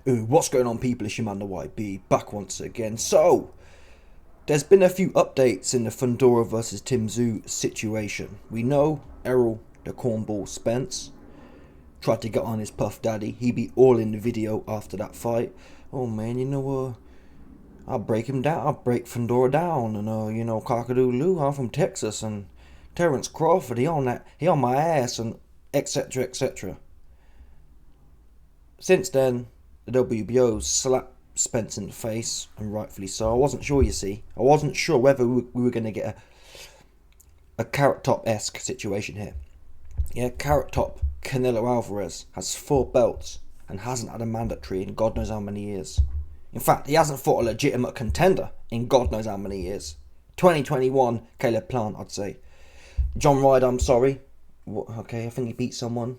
What's going on, people? It's your man the YB back once again. So, there's been a few updates in the Fundora versus Tszyu situation. We know Errol, the cornball Spence, tried to get on his Puff Daddy. He be all in the video after that fight. Oh man, I'll break him down. I'll break Fundora down. And Cockadoo I'm from Texas, and Spence Crawford, he on my ass, and etc. etc. Since then, the WBO slapped Spence in the face, and rightfully so. I wasn't sure, you see. I wasn't sure whether we were going to get a Carrot Top-esque situation here. Yeah, Carrot Top Canelo Alvarez has 4 belts and hasn't had a mandatory in God knows how many years. In fact, he hasn't fought a legitimate contender in God knows how many years. 2021, Caleb Plant, I'd say. John Ryder, I'm sorry. Okay, I think he beat someone.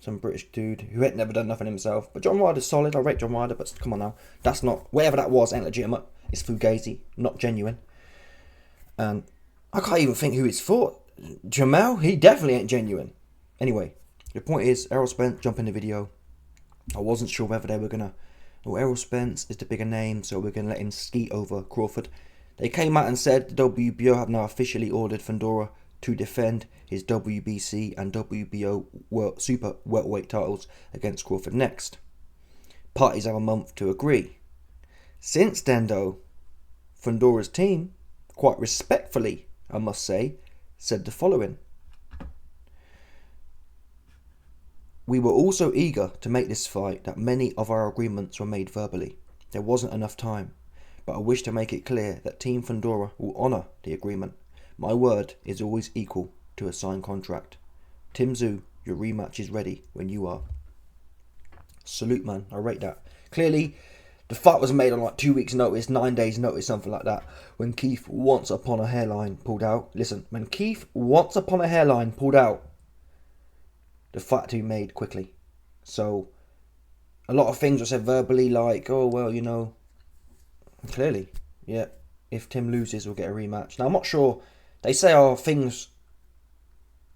Some British dude who ain't never done nothing himself. But John Ryder's solid. I rate John Ryder, but come on now. That's not... Whatever that was ain't legitimate. It's fugazi, not genuine. And I can't even think who it's for. Jamel? He definitely ain't genuine. Anyway, the point is, Errol Spence jumped in the video. I wasn't sure whether they were going to... Well, Errol Spence is the bigger name, so we're going to let him skeet over Crawford. They came out and said the WBO have now officially ordered Fundora to defend his WBC and WBO super welterweight titles against Crawford next. Parties have a month to agree. Since then, though, Fundora's team, quite respectfully, I must say, said the following. We were also eager to make this fight that many of our agreements were made verbally. There wasn't enough time, but I wish to make it clear that Team Fundora will honour the agreement. My word is always equal to a signed contract. Tszyu, your rematch is ready when you are. Salute, man. I rate that. Clearly, the fight was made on like 2 weeks' notice, 9 days' notice, something like that. When Keith once upon a hairline pulled out. Listen, when Keith once upon a hairline pulled out, the fight to be made quickly. So, a lot of things were said verbally, like, oh, well, clearly, yeah, if Tim loses, we'll get a rematch. Now, I'm not sure. They say, things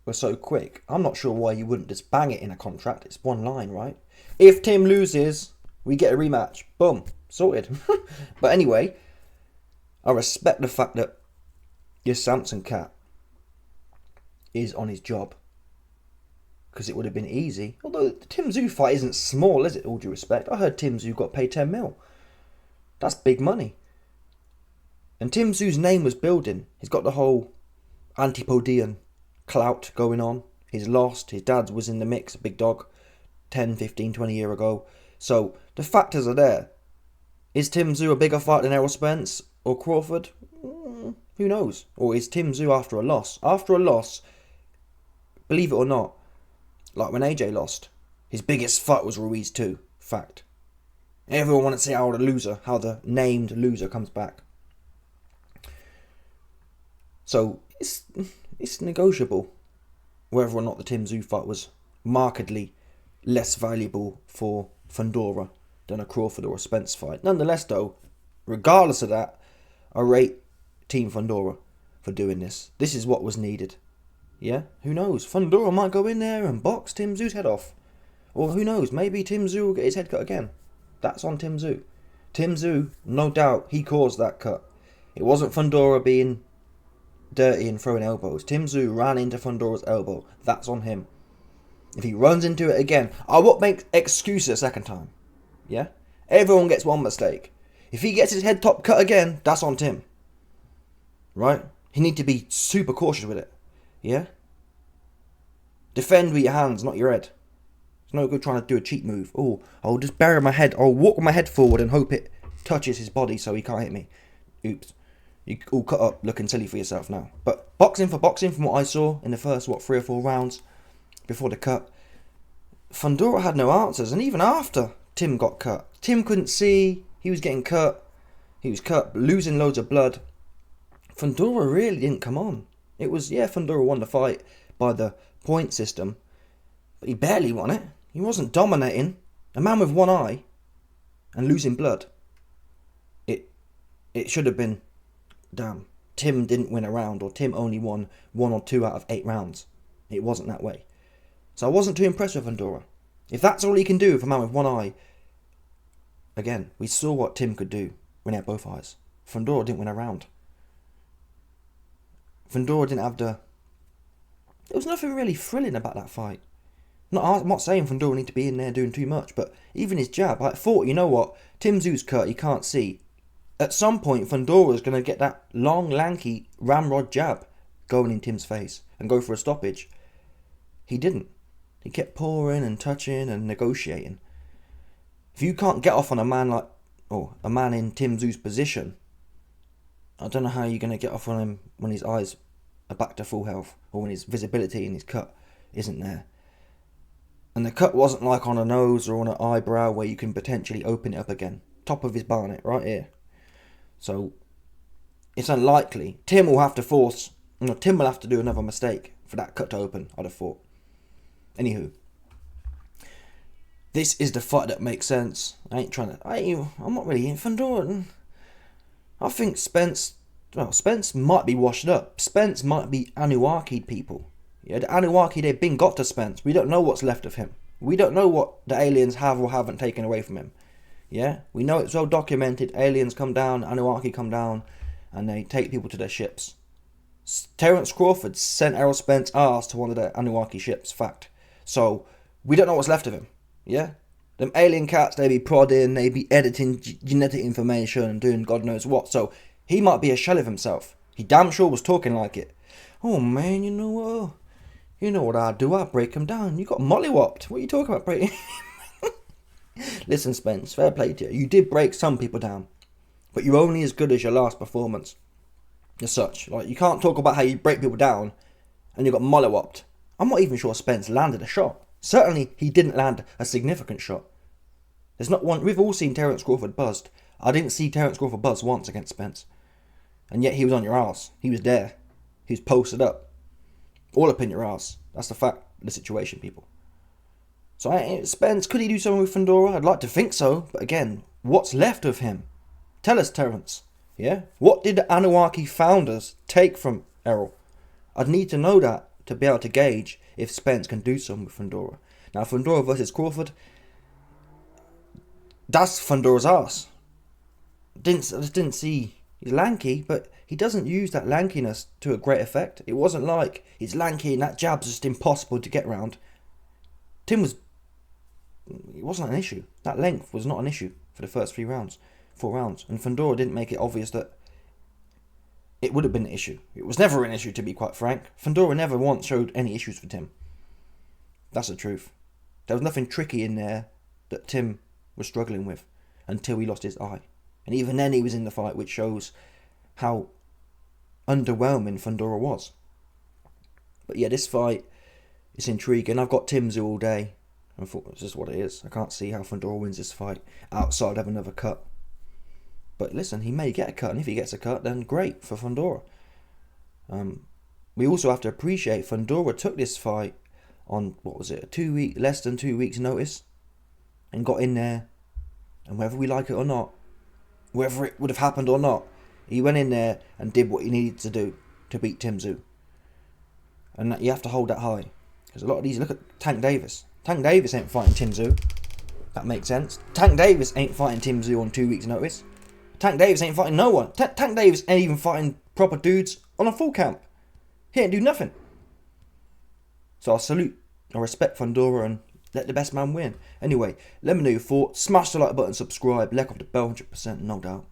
were so quick. I'm not sure why you wouldn't just bang it in a contract. It's one line, right? If Tim loses, we get a rematch. Boom. Sorted. But anyway, I respect the fact that your Samson cat is on his job. Because it would have been easy. Although the Tszyu fight isn't small, is it? All due respect. I heard Tszyu got paid 10 mil. That's big money. And Tszyu's name was building. He's got the whole Antipodian clout going on. He's lost. His dad was in the mix, big dog, 10, 15, 20 years ago. So the factors are there. Is Tszyu a bigger fight than Errol Spence or Crawford? Who knows? Or is Tszyu after a loss? After a loss, believe it or not, like when AJ lost, his biggest fight was Ruiz too. Fact. Everyone wants to see how the named loser comes back. So it's negotiable whether or not the Tszyu fight was markedly less valuable for Fundora than a Crawford or a Spence fight. Nonetheless, though, regardless of that, I rate Team Fundora for doing this. This is what was needed. Yeah, who knows? Fundora might go in there and box Tszyu's head off. Or who knows, maybe Tszyu will get his head cut again. That's on Tszyu. Tszyu, no doubt, he caused that cut. It wasn't Fundora being dirty and throwing elbows. Tszyu ran into Fundora's elbow. That's on him. If he runs into it again, I won't make excuses a second time. Yeah? Everyone gets one mistake. If he gets his head top cut again, that's on Tim. Right? He need to be super cautious with it. Yeah? Defend with your hands, not your head. It's no good trying to do a cheat move. Oh, I'll just bury my head. I'll walk with my head forward and hope it touches his body so he can't hit me. Oops. You all cut up looking silly for yourself now. But boxing for boxing, from what I saw in the first, 3 or 4 rounds before the cut, Fundora had no answers. And even after Tim got cut, Tim couldn't see. He was getting cut. He was cut, losing loads of blood. Fundora really didn't come on. It was, Fundora won the fight by the point system. But he barely won it. He wasn't dominating. A man with one eye and losing blood. It should have been, damn, Tim didn't win a round, or Tim only won 1 or 2 out of 8 rounds. It wasn't that way. So I wasn't too impressed with Fundora. If that's all he can do for a man with one eye again, we saw what Tim could do when he had both eyes. Fundora didn't win a round. Fundora didn't have the... There was nothing really thrilling about that fight. I'm not saying Fundora need to be in there doing too much, but even his jab, I thought, you know what, Tim Tszyu's cut, he can't see. At some point, Fundora's going to get that long, lanky ramrod jab going in Tim's face and go for a stoppage. He didn't. He kept pouring and touching and negotiating. If you can't get off on a man a man in Tim Tszyu's position, I don't know how you're going to get off on him when his eyes are back to full health, or when his visibility in his cut isn't there. And the cut wasn't like on a nose or on an eyebrow where you can potentially open it up again. Top of his barnet, right here. So, it's unlikely. Tim will have to do another mistake for that cut to open, I'd have thought. Anywho. This is the fight that makes sense. I'm not really in Fundora. I think Spence might be washed up. Spence might be Anuaki'd people. Yeah, the Anuaki, they've been got to Spence. We don't know what's left of him. We don't know what the aliens have or haven't taken away from him. Yeah, we know it's well documented. Aliens come down, Anuaki come down, and they take people to their ships. Terence Crawford sent Errol Spence ass to one of the Anuaki ships, fact. So, we don't know what's left of him. Yeah? Them alien cats, they be prodding, they be editing genetic information and doing God knows what. So, he might be a shell of himself. He damn sure was talking like it. Oh man, you know what? You know what I'd do? I'd break him down. You got mollywopped. What are you talking about breaking? Listen, Spence, fair play to you. You did break some people down. But you're only as good as your last performance. As such. Like, you can't talk about how you break people down and you got mollywopped. I'm not even sure Spence landed a shot. Certainly, he didn't land a significant shot. There's not one... We've all seen Terence Crawford buzzed. I didn't see Terence Crawford buzz once against Spence. And yet he was on your ass. He was there. He was posted up. All up in your ass. That's the fact of the situation, people. So, Spence, could he do something with Fundora? I'd like to think so. But again, what's left of him? Tell us, Terence. Yeah? What did the Anuaki founders take from Errol? I'd need to know that to be able to gauge if Spence can do something with Fundora. Now, Fundora versus Crawford, that's Fundora's ass. I just didn't see... He's lanky, but he doesn't use that lankiness to a great effect. It wasn't like he's lanky and that jab's just impossible to get round. It wasn't an issue. That length was not an issue for the first 4 rounds. And Fundora didn't make it obvious that it would have been an issue. It was never an issue, to be quite frank. Fundora never once showed any issues for Tim. That's the truth. There was nothing tricky in there that Tim was struggling with until he lost his eye. And even then he was in the fight, which shows how underwhelming Fundora was. But yeah, this fight is intriguing. I've got Tim Tszyu all day. I thought it's just what it is. I can't see how Fundora wins this fight outside of another cut. But listen, he may get a cut, and if he gets a cut, then great for Fundora. We also have to appreciate Fundora took this fight on, less than 2 weeks notice, and got in there, and whether we like it or not, whether it would have happened or not, he went in there and did what he needed to do to beat Tim Tszyu. And you have to hold that high. Because a lot of these, look at Tank Davis. Tank Davis ain't fighting Tim Tszyu. That makes sense. Tank Davis ain't fighting Tim Tszyu on 2 weeks notice. Tank Davis ain't fighting no one. Tank Davis ain't even fighting proper dudes on a full camp. He ain't do nothing. So I respect Fundora and let the best man win. Anyway, let me know your thoughts. Smash the like button, subscribe, like off the bell, 100%, no doubt.